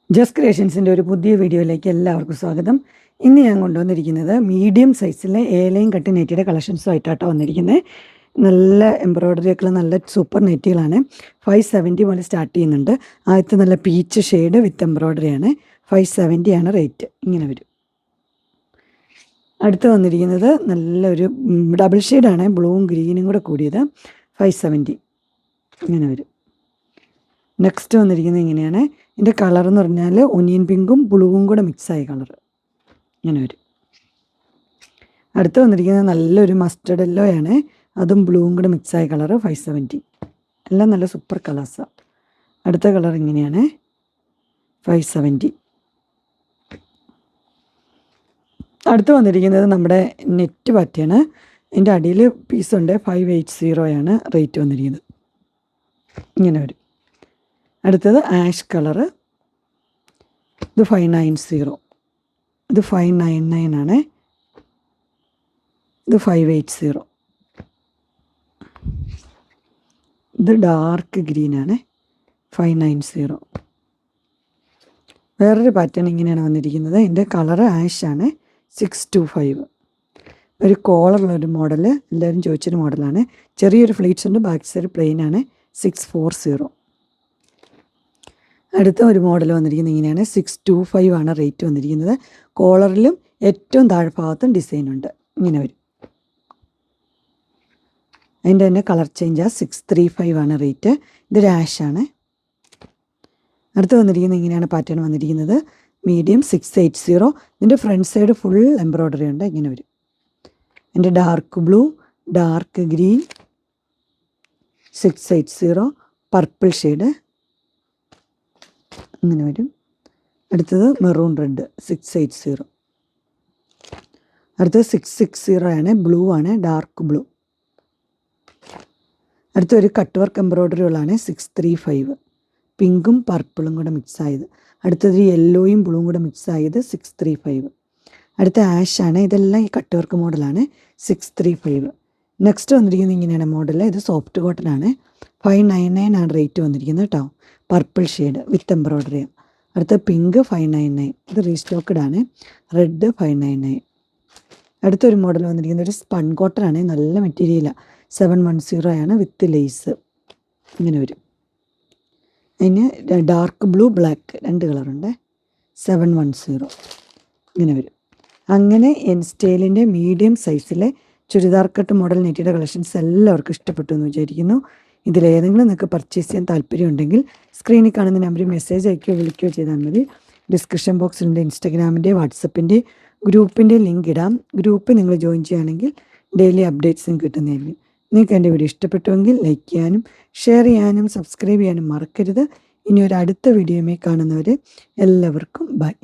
Just ക്രിയേഷൻസിൻ്റെ ഒരു പുതിയ വീഡിയോയിലേക്ക് എല്ലാവർക്കും സ്വാഗതം. ഇന്ന് ഞാൻ കൊണ്ടുവന്നിരിക്കുന്നത് മീഡിയം സൈസിലെ ഏലയും കട്ടി നെറ്റിയുടെ കളക്ഷൻസുമായിട്ടാട്ടോ വന്നിരിക്കുന്നത്. നല്ല എംബ്രോയ്ഡറി ഒക്കെ നല്ല സൂപ്പർ നെറ്റികളാണ്. 570 മുതൽ സ്റ്റാർട്ട് ചെയ്യുന്നുണ്ട്. ആദ്യത്തെ നല്ല പീച്ച് ഷെയ്ഡ് വിത്ത് എംബ്രോയ്ഡറിയാണ്. 570 ആണ് റേറ്റ്. ഇങ്ങനെ വരും. അടുത്ത് വന്നിരിക്കുന്നത് നല്ലൊരു ഡബിൾ ഷെയ്ഡാണ്, ബ്ലൂവും ഗ്രീനും കൂടെ കൂടിയത്. 570 ഇങ്ങനെ വരും. നെക്സ്റ്റ് വന്നിരിക്കുന്നത് ഇങ്ങനെയാണ്. ഇതിൻ്റെ കളർ എന്ന് പറഞ്ഞാൽ ഒനിയൻ പിങ്കും ബ്ലൂവും കൂടെ മിക്സായ കളർ ഇങ്ങനെ വരും. അടുത്ത് വന്നിരിക്കുന്നത് നല്ലൊരു മസ്റ്റർഡ് യെല്ലോ ആണ്, അതും ബ്ലൂവും കൂടെ മിക്സായ കളർ. 570 എല്ലാം നല്ല സൂപ്പർ കളേഴ്സാണ്. അടുത്ത കളർ ഇങ്ങനെയാണ്, 570. അടുത്ത് വന്നിരിക്കുന്നത് നമ്മുടെ നെറ്റ് പാറ്റേണ്. അതിൻ്റെ അടിയിൽ പീസുണ്ട്. 580 ആണ് റേറ്റ് വന്നിരിക്കുന്നത്. ഇങ്ങനെ വരും. അടുത്തത് ആഷ് കളറ്, ഇത് 590, ഇത് 599 ആണ്, ഇത് 580. ഇത് ഡാർക്ക് ഗ്രീനാണ്, 590. വേറൊരു പാറ്റേൺ ഇങ്ങനെയാണ് വന്നിരിക്കുന്നത്. ഇതിൻ്റെ കളറ് ആഷാണ്, 625. ഒരു കോളറുള്ളൊരു മോഡൽ, എല്ലാവരും ചോദിച്ചൊരു മോഡലാണ്. ചെറിയൊരു ഫ്ലീറ്റ്സ് ഉണ്ട്, ബാക്ക് സൈഡ് പ്ലെയിൻ ആണ്. 640. അടുത്ത ഒരു മോഡൽ വന്നിരിക്കുന്നത് ഇങ്ങനെയാണ്, 625 ആണ് റേറ്റ് വന്നിരിക്കുന്നത്. കോളറിലും ഏറ്റവും താഴ്ഭാഗത്തും ഡിസൈനുണ്ട്. ഇങ്ങനെ വരും. അതിൻ്റെ തന്നെ കളർ ചേഞ്ചാണ്. 635 ആണ് റേറ്റ്. ഇത് രാഷാണ്. അടുത്ത് വന്നിരിക്കുന്നത് ഇങ്ങനെയാണ് പാറ്റേൺ വന്നിരിക്കുന്നത്. മീഡിയം 680. ഇതിൻ്റെ ഫ്രണ്ട് സൈഡ് ഫുൾ എംബ്രോയ്ഡറി ഉണ്ട്. ഇങ്ങനെ വരും. എൻ്റെ dark blue, dark green, 680. Purple shade ഇങ്ങനെ വരും. അടുത്തത് മെറൂൺ റെഡ്, 680. അടുത്തത് 660 ആണ്, ബ്ലൂ ആണ്, ഡാർക്ക് ബ്ലൂ. അടുത്തൊരു കട്ട് വർക്ക് എംബ്രോയ്ഡറികളാണ്, 635. പിങ്കും പർപ്പിളും കൂടെ മിക്സ് ആയത്. അടുത്തത് യെല്ലോയും ബ്ലൂവും കൂടെ മിക്സ് ആയത്, 635. അടുത്ത ആഷ് ആണ്. ഇതെല്ലാം ഈ കട്ട് വർക്ക് മോഡലാണ്, 635. നെക്സ്റ്റ് വന്നിരിക്കുന്നത് ഇങ്ങനെയാണ് മോഡൽ. ഇത് സോഫ്റ്റ് കോട്ടൺ ആണ്, 599 ആണ് റേറ്റ് വന്നിരിക്കുന്നത് കേട്ടോ. Purple shade with embroidery. അടുത്ത പിങ്ക് 599, ഇത് റീസ്റ്റോക്കഡ് ആണ്. റെഡ് 599. അടുത്തൊരു മോഡൽ വന്നിരിക്കുന്നത് ഒരു സ്പൺ കോട്ടൺ ആണ്, നല്ല മെറ്റീരിയലാണ്. 710 ആണ് വിത്ത് ലേസ്. ഇങ്ങനെ വരും. അതിന് ഡാർക്ക് ബ്ലൂ, ബ്ലാക്ക് രണ്ട് കളറുണ്ട്. 710 ഇങ്ങനെ വരും. അങ്ങനെ എൻ സ്റ്റൈലിൻ്റെ മീഡിയം സൈസിലെ ചുരിദാർ കട്ട് മോഡൽ നെറ്റിയുടെ കളക്ഷൻസ് എല്ലാവർക്കും ഇഷ്ടപ്പെട്ടു എന്ന് വിചാരിക്കുന്നു. ഇതിലേതെങ്കിലും നിങ്ങൾക്ക് പർച്ചേസ് ചെയ്യാൻ താല്പര്യമുണ്ടെങ്കിൽ സ്ക്രീനിൽ കാണുന്ന നമ്പറിൽ മെസ്സേജ് അയക്കുകയോ വിളിക്കുകയോ ചെയ്താൽ മതി. ഡിസ്ക്രിപ്ഷൻ ബോക്സിലുണ്ട് ഇൻസ്റ്റാഗ്രാമിൻ്റെ, വാട്സപ്പിൻ്റെ, ഗ്രൂപ്പിൻ്റെ ലിങ്ക് ഇടാം. ഗ്രൂപ്പ് നിങ്ങൾ ജോയിൻ ചെയ്യുകയാണെങ്കിൽ ഡെയിലി അപ്ഡേറ്റ്സും കിട്ടുന്നതായിരിക്കും. നിങ്ങൾക്ക് എൻ്റെ വീഡിയോ ഇഷ്ടപ്പെട്ടുവെങ്കിൽ ലൈക്ക് ചെയ്യാനും ഷെയർ ചെയ്യാനും സബ്സ്ക്രൈബ് ചെയ്യാനും മറക്കരുത്. ഇനി ഒരു അടുത്ത വീഡിയോയുമായി കാണുന്നവരെ എല്ലാവർക്കും ബൈ.